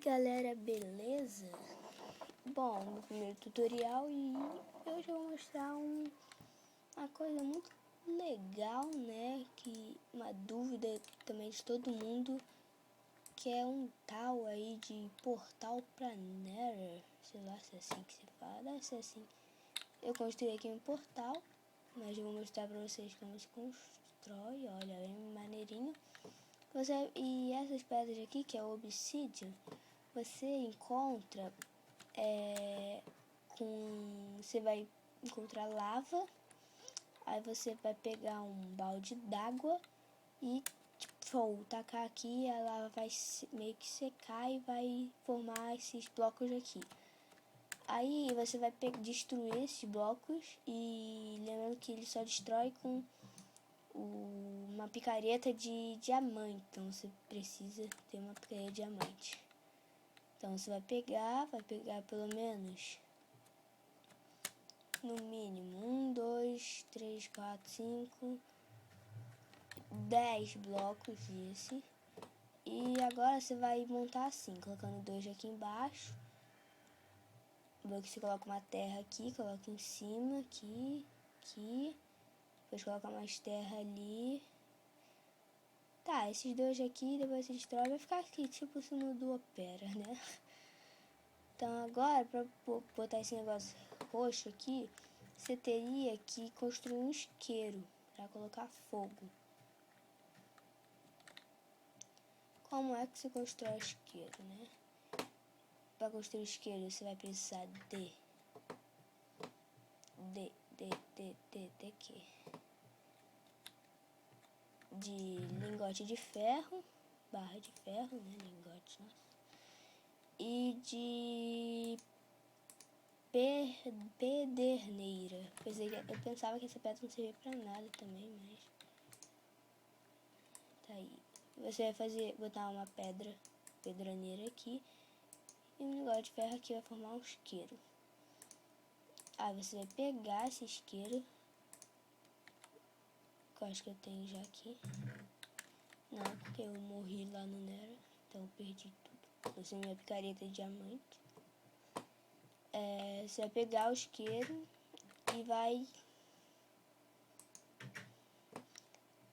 Galera, beleza? Bom, no primeiro tutorial e hoje eu vou mostrar uma coisa muito legal, né? Que uma dúvida também de todo mundo, que é um tal aí de portal pra Nether, sei lá se é assim que se fala, deve ser assim. Eu construí aqui um portal, mas eu vou mostrar pra vocês como se constrói, olha, bem maneirinho. E essas pedras aqui, que é o obsidian, você encontra você vai encontrar lava, aí você vai pegar um balde d'água e tacar aqui, a lava vai meio que secar e vai formar esses blocos aqui. Aí você vai destruir esses blocos e lembrando que ele só destrói com uma picareta de diamante, então você precisa ter uma picareta de diamante. Então você vai pegar pelo menos, no mínimo, 1, 2, 3, 4, 5, 10 blocos desse. E agora você vai montar assim, colocando 2 aqui embaixo. Você coloca uma terra aqui, coloca em cima, aqui. Depois coloca mais terra ali. Tá, esses 2 aqui, depois você destrói, vai ficar aqui, tipo o sino do Opera, né? Então agora, para botar esse negócio roxo aqui, você teria que construir um isqueiro para colocar fogo. Como é que se constrói isqueiro, né? Para construir isqueiro, você vai precisar de quê? De lingote de ferro, barra de ferro, né? Lingote, nossa. E de pederneira. Eu pensava que essa pedra não servia pra nada também, mas tá aí. Você vai botar uma pedraneira aqui e um negócio de ferro aqui vai formar um isqueiro. Aí você vai pegar esse isqueiro, que eu acho que eu tenho já aqui. Não, porque eu morri lá no Nether, então eu perdi tudo. Usei minha picareta de diamante. Você vai pegar o isqueiro e vai...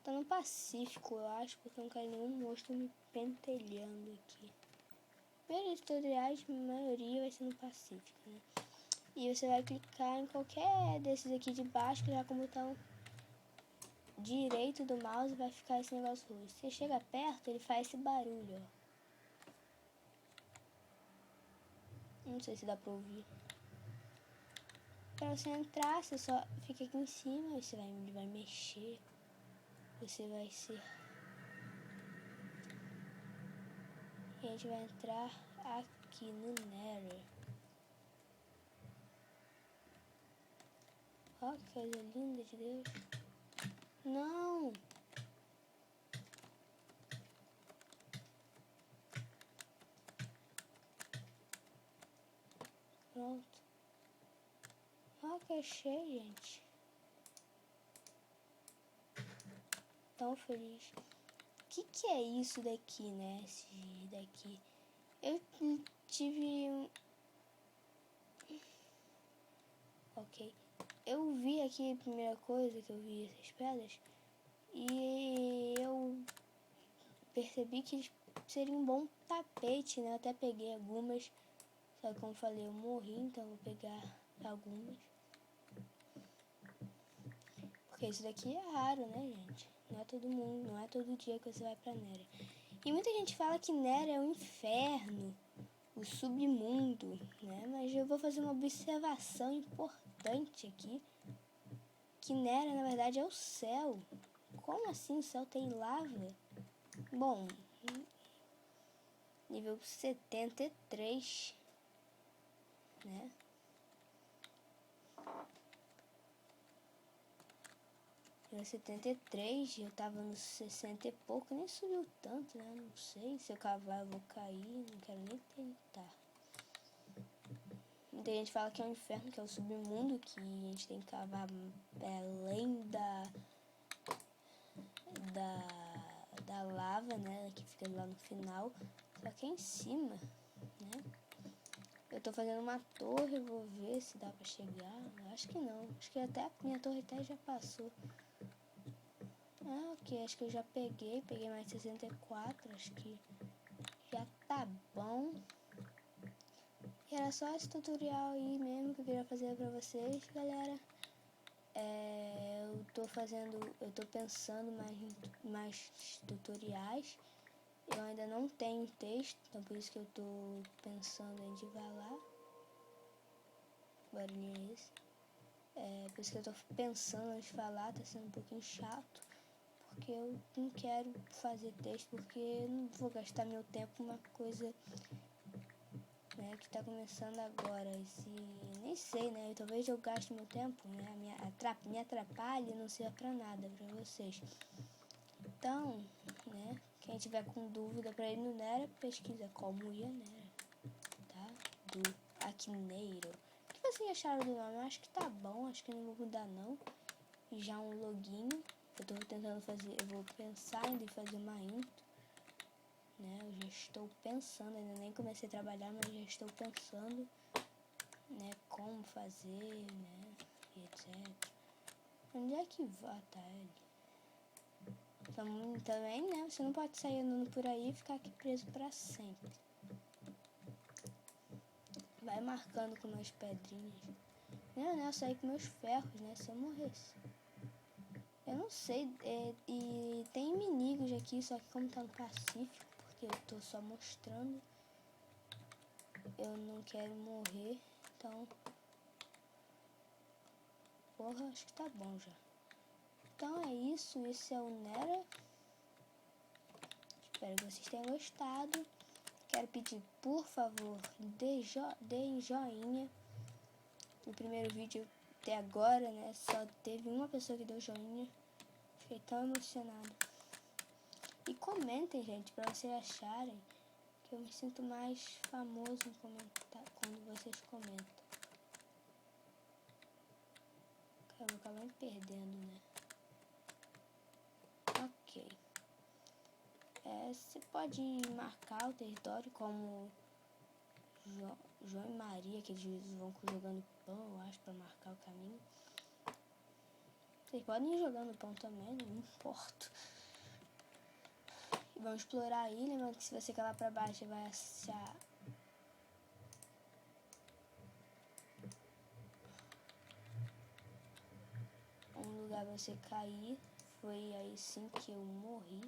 Tá no Pacífico, eu acho, porque eu não quero nenhum monstro me pentelhando aqui. Primeiros tutoriais, a maioria vai ser no Pacífico, né? E você vai clicar em qualquer desses aqui de baixo, clicar com o botão direito do mouse, vai ficar esse negócio roxo. Você chega perto, ele faz esse barulho, ó. Não sei se dá pra ouvir. Pra você entrar, você só fica aqui em cima, você vai mexer. Você vai ser... E a gente vai entrar aqui no Nether. Ó, que coisa linda de Deus. Não! Pronto. Ó, que achei, gente. Tão feliz. O que é isso daqui, né? Esse daqui. Eu tive... Ok. Eu vi aqui a primeira coisa que eu vi essas pedras. E eu percebi que eles seriam um bom tapete, né? Eu até peguei algumas. Só que como eu falei, eu morri, então eu vou pegar algumas. Porque isso daqui é raro, né, gente? Não é todo mundo, não é todo dia que você vai pra Nether. E muita gente fala que Nether é o inferno, o submundo, né? Mas eu vou fazer uma observação importante aqui. Que Nether, na verdade, é o céu. Como assim o céu tem lava? Bom, nível 73, né? Nível 73, eu tava nos 60 e pouco, nem subiu tanto, né? Não sei, se eu cavar eu vou cair, não quero nem tentar. Muita gente fala que é um inferno, que é o submundo, que a gente tem que cavar além da lava, né? Que fica lá no final. Só que é em cima. tô fazendo uma torre, vou ver se dá pra chegar. Acho que não. Acho que até a minha torre até já passou. Ah, ok. Acho que eu já peguei mais 64. Acho que já tá bom. E era só esse tutorial aí mesmo que eu queria fazer pra vocês, galera. Eu tô pensando mais tutoriais. Eu ainda não tenho texto, então por isso que eu tô pensando em devagar. Barulhinho é esse. Por isso que eu tô pensando antes de falar, tá sendo um pouquinho chato. Porque eu não quero fazer texto, porque eu não vou gastar meu tempo com uma coisa, né, que tá começando agora. Nem sei, né? Talvez eu gaste meu tempo, né? Me atrapalhe e não serva pra nada pra vocês. Então, né? Quem tiver com dúvida pra ir no Nera, pesquisa como ir a Nera, tá? Do Akineiro. O que vocês acharam do nome? Eu acho que tá bom, acho que não vou mudar não. E já um login. Eu tô tentando fazer, eu vou pensar ainda em fazer uma intro, né? Eu já estou pensando, ainda nem comecei a trabalhar, mas já estou pensando, né? Como fazer, né? E etc. Onde é que vai, tá ele? Também, né? Você não pode sair andando por aí e ficar aqui preso pra sempre. Vai marcando com umas pedrinhas. Não, né? Eu saí com meus ferros, né? Se eu morresse. Eu não sei. E tem inimigos aqui, só que como tá no Pacífico, porque eu tô só mostrando. Eu não quero morrer, então. Porra, acho que tá bom já. Então é isso. Esse é o Nera. Espero que vocês tenham gostado. Quero pedir, por favor, deem joinha. O primeiro vídeo até agora, né? Só teve uma pessoa que deu joinha. Fiquei tão emocionado. E comentem, gente, pra vocês acharem que eu me sinto mais famoso em comentar quando vocês comentam. Eu vou acabar me perdendo, né? Ok. Você pode marcar o território como João e Maria, que eles vão jogando pão, eu acho, pra marcar o caminho. Vocês podem ir jogando pão também, não importa. E vão explorar aí, lembrando que se você cair lá pra baixo, você vai achar um lugar pra você cair. Foi aí sim que eu morri.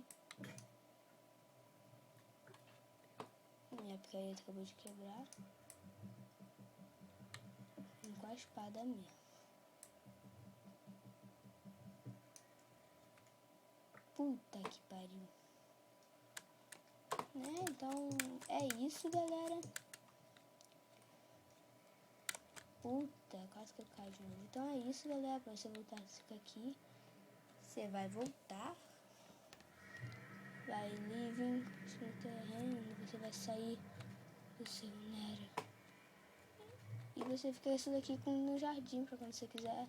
Minha picareta acabou de quebrar. Com a espada mesmo. Puta que pariu. Né? Então é isso, galera. Puta, quase que eu caí de novo. Então é isso, galera. Pra você voltar aqui, você vai voltar. Vai living no terreno. Você vai sair do seu Nera. E você fica isso daqui no jardim pra quando você quiser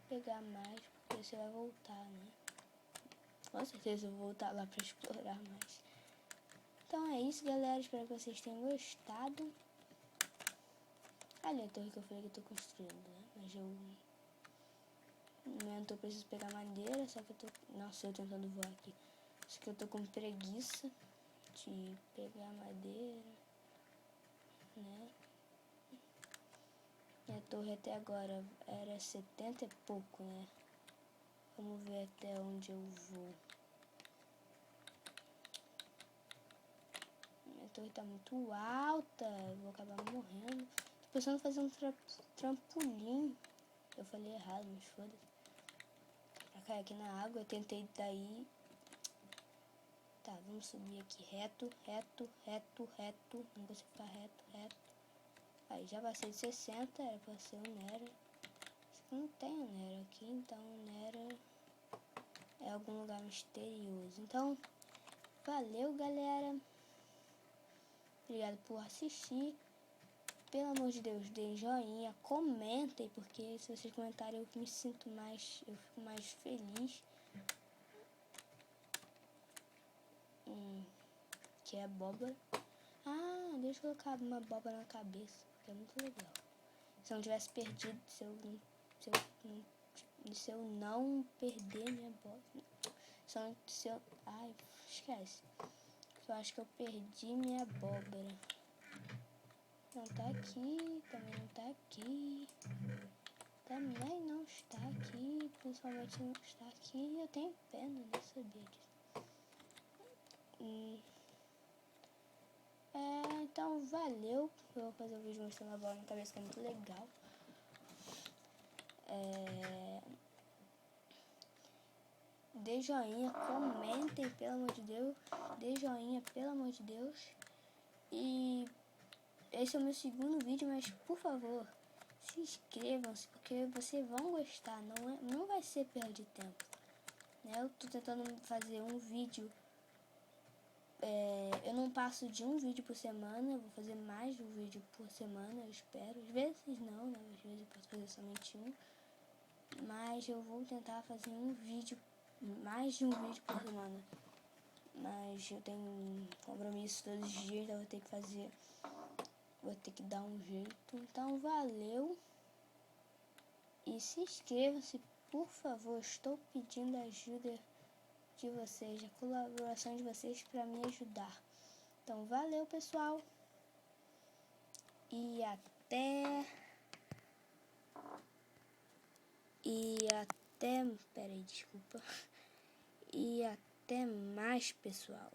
pegar mais. Porque você vai voltar, né? Com certeza eu vou voltar lá pra explorar mais. Então é isso, galera. Espero que vocês tenham gostado. Ali a torre que eu falei que eu tô construindo, né? Mas eu não preciso pegar madeira, só que eu tô... Nossa, eu tentando voar aqui. Acho que eu tô com preguiça de pegar madeira, né? Minha torre até agora era 70 e pouco, né? Vamos ver até onde eu vou. Minha torre tá muito alta, eu vou acabar morrendo. Tô pensando em fazer um trampolim. Eu falei errado, mas foda-se. Pra cair aqui na água, eu tentei daí. Tá, vamos subir aqui reto, reto, reto, reto. Não consigo ficar reto, reto. Aí já passei de 60, era pra ser o Nera. Só que não tem o Nera aqui, então o Nera é algum lugar misterioso. Então, valeu, galera. Obrigado por assistir. Pelo amor de Deus, deem joinha, comentem, porque se vocês comentarem eu me sinto mais, eu fico mais feliz. Que é abóbora. Ah, deixa eu colocar uma abóbora na cabeça, porque é muito legal. Se eu não tivesse perdido, se eu não perder minha abóbora. Ai, esquece. Eu acho que eu perdi minha abóbora. Não tá aqui, também não tá aqui. Também não está aqui, principalmente não está aqui. Eu tenho pena de saber disso. Então valeu. Eu vou fazer um vídeo mostrando a bola na cabeça, que é muito legal. Dê joinha, comentem, pelo amor de Deus. Dê joinha, pelo amor de Deus. E esse é o meu segundo vídeo, mas por favor, se inscrevam-se, porque vocês vão gostar. Não vai ser perda de tempo. Eu tô tentando fazer um vídeo. Eu não passo de um vídeo por semana. Eu vou fazer mais de um vídeo por semana, eu espero. Às vezes não, né? Às vezes eu posso fazer somente um. Mas eu vou tentar fazer mais de um vídeo por semana. Mas eu tenho um compromisso todos os dias, então vou ter que dar um jeito. Então valeu. E se inscrevam-se, por favor. Estou pedindo a ajuda de vocês, a colaboração de vocês para me ajudar. Então valeu, pessoal. E até... Peraí, desculpa. E até mais, pessoal.